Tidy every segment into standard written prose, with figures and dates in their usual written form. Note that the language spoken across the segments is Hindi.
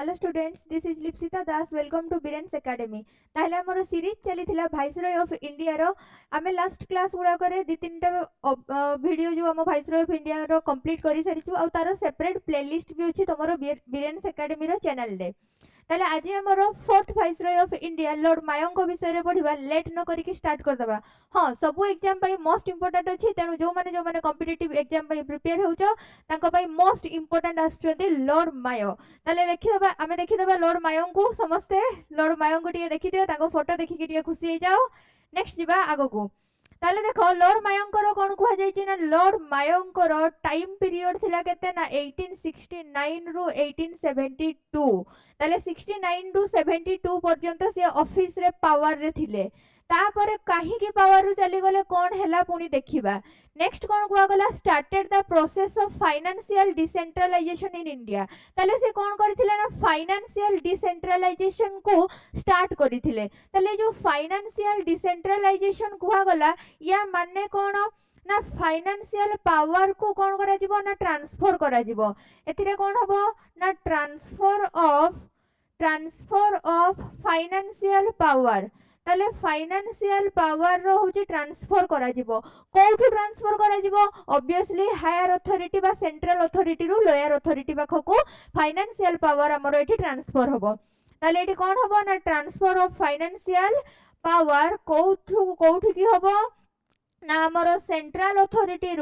Hello students, this is Lipsita Das. Welcome to Biren's academy. ताहले हमर सीरीज चलीथिला वाइसरॉय ऑफ इंडिया रो आमे लास्ट क्लास गुडा करे दि तीनटा वीडियो जो हम वाइसरॉय ऑफ इंडिया रो कंप्लीट करि सारिछु आ तारो सेपरेट प्लेलिस्ट भी अछि तमरो बिरेन्स एकेडमी रो चैनल रे। ताले आज हमर fourth viceroy of India Lord Mayong को विषय रे पढिबा। लेट न करी कि स्टार्ट कर दबा। हां, सब एग्जाम पई मोस्ट इंपोर्टेंट अछि, तेनु जो माने कॉम्पिटिटिव एग्जाम पई प्रिपेयर होउछो तांको पई मोस्ट इंपोर्टेंट आछुंती लॉर्ड मायो। ताले देखिदबा, आमे देखिदबा लॉर्ड मायोंग को। समस्ते लॉर्ड मायोंग को टिके देखिदियो, ताको फोटो देखि कि टिके खुशी हे जाओ। नेक्स्ट जिबा आगो को। ताले देखो लॉर्ड मायोंकर कोन कुहा जायछि ना, लॉर्ड मायोंकर टाइम पीरियड थिला केते ना 1869 रु 1872। ताले 69 रु 72 पर्यंत से ऑफिस रे पावर रे थिले। तापरे काहे की पावर रु चली गले कोन हैला पुनी देखिबा। नेक्स्ट कोन कुहा गला, started the process of financial decentralization in India. ताले से कोन करथिले ना, फाइनेंशियल डिसेंट्रलाइजेशन को स्टार्ट करिथिले। ताले जो फाइनेंशियल डिसेंट्रलाइजेशन कुहा गला, या माने कोन ना, फाइनेंशियल पावर को कोन करा जिवो ना, ट्रांसफर करा जिवो। एथिरे कोन हबो ना, ट्रांसफर ऑफ फाइनेंशियल पावर। ताले फाइनेंशियल पावर रो होची ट्रांसफर करा जिवो। कोठु ट्रांसफर करा जिवो? ऑब्वियसली हायर अथॉरिटी बा सेंट्रल अथॉरिटी रु लोअर अथॉरिटी पाखको फाइनेंशियल पावर हमरो एठी ट्रांसफर होबो। ताले एठी कोन होबो ना, ट्रांसफर ऑफ फाइनेंशियल पावर कोठु की होबो ना, हमरो सेंट्रल अथॉरिटी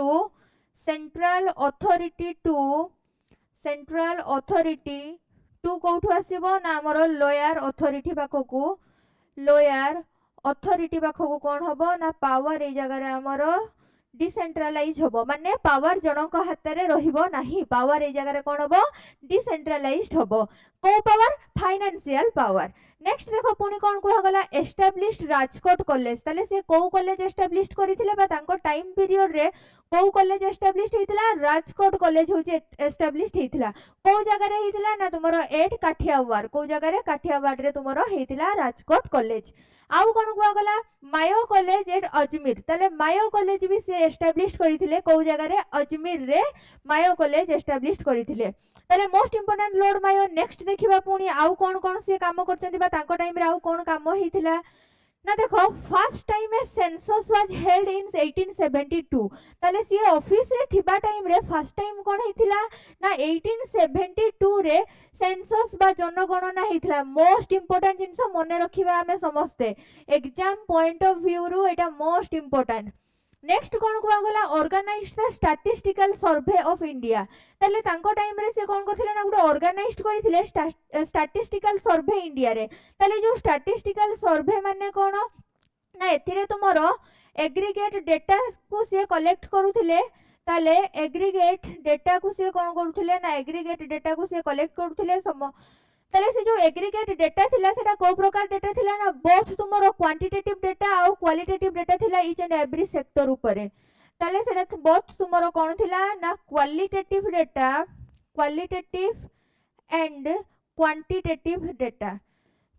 टू कोठु आसीबो ना, हमरो लोअर अथॉरिटी पाखको। लोअर अथॉरिटी पाखको कोन होबो ना, पावर ए जगह रे हमरो डिसेंट्रलाइज होबो। माने पावर जनक हातरे रहिबो नाही, पावर ए जगह रे कोन होबो, डिसेंट्रलाइज्ड होबो। को पावर? Financial power. नेक्स्ट देखो पुनी कोन कुहा गला, एस्टैब्लिश्ड राजकोट कॉलेज। ताले से को कॉलेज एस्टैब्लिश्ड करिथिले बा तांको टाइम पीरियड रे को कॉलेज एस्टैब्लिश्ड हेतिला? राजकोट कॉलेज होचे एस्टैब्लिश्ड हेतिला। को जगह रे हेतिला ना, तुमरो 8 काठियावाड़। को जगह रे? काठियावाड़ रे तुमरो हेतिला राजकोट कॉलेज। आउ कोन कुहा गला, मायो कॉलेज एट अजमेर। ताले मायो कॉलेज भी से एस्टैब्लिश्ड करिथिले। को जगह रे? अजमेर रे मायो कॉलेज एस्टैब्लिश्ड करिथिले। ताले most important lord Mayo. Next देखिबा पुनी आउ कोन से काम करचंती बा तांको टाइम रे आउ कोन काम हेतिला ना। देखो first time A census was held in 1872। ताले सी ऑफिस रे थिबा टाइम रे फर्स्ट टाइम कोन हेतिला ना, 1872 रे सेंसस बा जनगणना हेतिला। मोस्ट इंपोर्टेंट जिंस मने रखिबा हमें समस्ते, एग्जाम पॉइंट ऑफ व्यू रु एटा मोस्ट इंपोर्टेंट। नेक्स्ट कोन कुआ गला, organized the statistical survey of India. ताले तांको टाइम रे से कोन करथिले ना, गुड ऑर्गेनाइज्ड करिथिले स्टैटिस्टिकल सर्वे इंडिया रे। ताले जो स्टैटिस्टिकल सर्वे माने कोन ना, एथिरे तुमरो एग्रीगेट डेटा को से कलेक्ट करूथिले। ताले एग्रीगेट डेटा को से कोन करूथिले ना, एग्रीगेट डेटा को से कलेक्ट करूथिले। ताले से जो एग्रीगेट डेटा थिला सेटा को प्रकार डेटा थिला ना, बोथ तुमरो क्वांटिटेटिव डेटा और क्वालिटेटिव डेटा थिला ईच एंड एवरी सेक्टर ऊपर। ताले सेटा बोथ तुमरो कोन थिला ना, qualitative data, qualitative and quantitative data.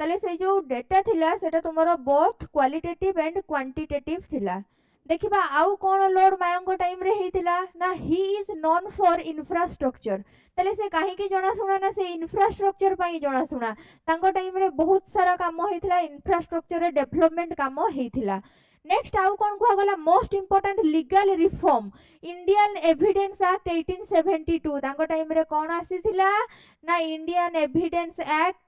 ताले से जो डेटा थिला सेटा तुमरो बोथ क्वालिटेटिव एंड क्वांटिटेटिव थिला। देखिबा आउ कोन लॉर्ड मायोंग टाइम रे हेतिला ना, he is known for infrastructure. ताले से काहे की जणा सुना ना, से इंफ्रास्ट्रक्चर पई जणा सुना। तांको टाइम रे बहुत सारा काम हेतिला, इंफ्रास्ट्रक्चर रे डेवलपमेंट काम हेतिला। नेक्स्ट आउ कोन कुहा गला, most important legal reform, Indian evidence act 1872। तांको टाइम रे कोन आसीथिला ना, इंडियन एविडेंस एक्ट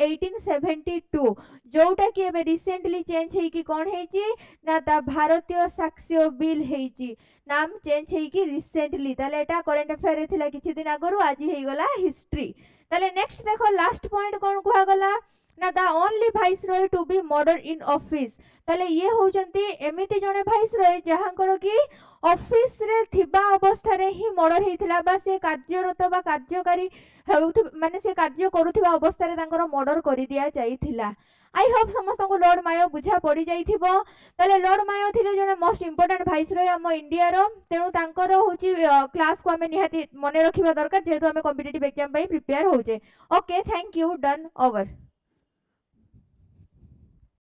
1872, जोटा कि एबे रिसेंटली चेंज हेकी कोन हेची ना, ता भारतीय साक्ष्य बिल हेची। नाम चेंज हेकी रिसेंटली। ताले एटा करंट अफेयर रे थिला किछि दिन आगरु, आज हेई गला हिस्ट्री। ताले नेक्स्ट देखो लास्ट पॉइंट कोन कुहा गला ना, the only viceroy to be murder in office. ताले ये होचंती एमिति जने वाइसरॉय जहांकर की ऑफिस रे थिबा अवस्था रे ही मर्डर हेतिला, बा से कार्यरत बा कार्यकारी माने से कार्य करूथिबा अवस्था रे तांकर मर्डर करि दिया जाईथिला। आई होप समस्त को लॉर्ड मायो बुझा पड़ी जाइथिबो। ताले लॉर्ड मायो थिले जने मोस्ट इंपोर्टेंट वाइसरॉय हम इंडिया रो। तेनु तांकर होची क्लास को हमें निहाती मने रखिबा दरकार, जेहेतु हमें कॉम्पिटिटिव एग्जाम पई प्रिपेयर होचे। Okay, thank you, done, over.